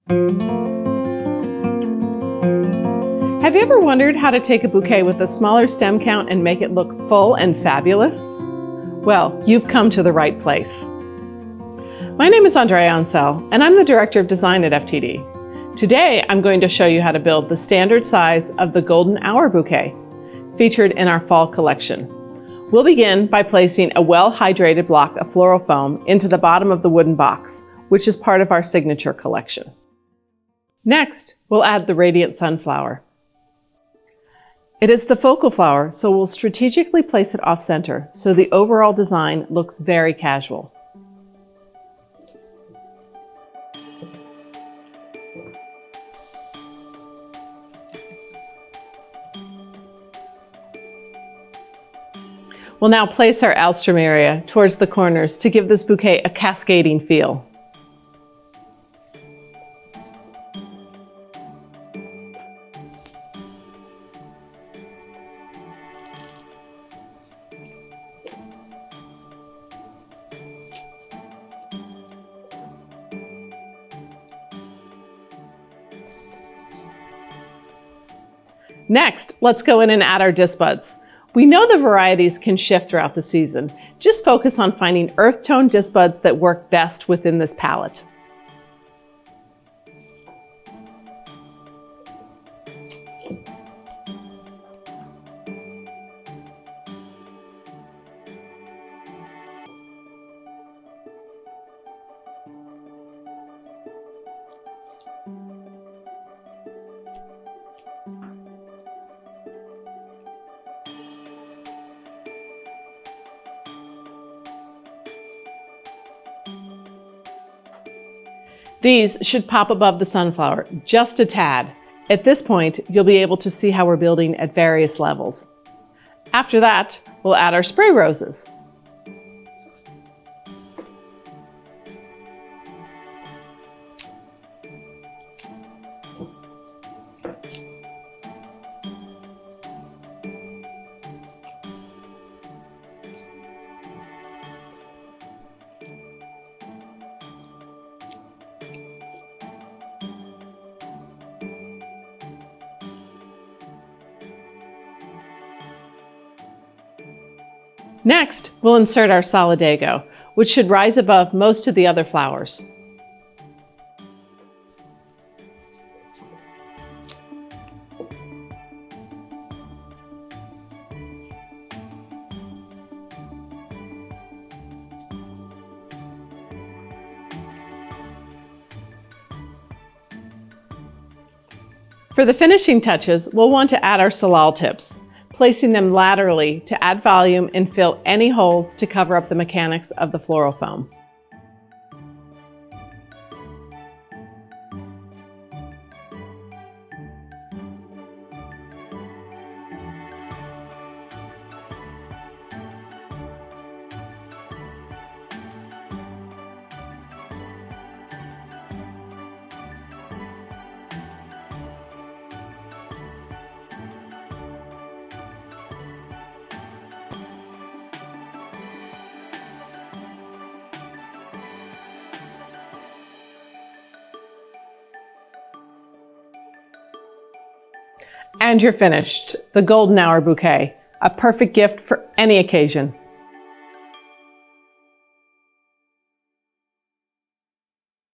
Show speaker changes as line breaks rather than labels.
Have you ever wondered how to take a bouquet with a smaller stem count and make it look full and fabulous? Well, you've come to the right place. My name is Andrea Ansel, and I'm the Director of Design at FTD. Today, I'm going to show you how to build the standard size of the Golden Hour Bouquet, featured in our fall collection. We'll begin by placing a well-hydrated block of floral foam into the bottom of the wooden box, which is part of our signature collection. Next, we'll add the radiant sunflower. It is the focal flower, so we'll strategically place it off-center so the overall design looks very casual. We'll now place our alstroemeria towards the corners to give this bouquet a cascading feel. Next, let's go in and add our disc buds. We know the varieties can shift throughout the season. Just focus on finding earth tone disc buds that work best within this palette. These should pop above the sunflower, just a tad. At this point, you'll be able to see how we're building at various levels. After that, we'll add our spray roses. Next, we'll insert our solidago, which should rise above most of the other flowers. For the finishing touches, we'll want to add our salal tips, placing them laterally to add volume and fill any holes to cover up the mechanics of the floral foam. And you're finished. The Golden Hour Bouquet, a perfect gift for any occasion.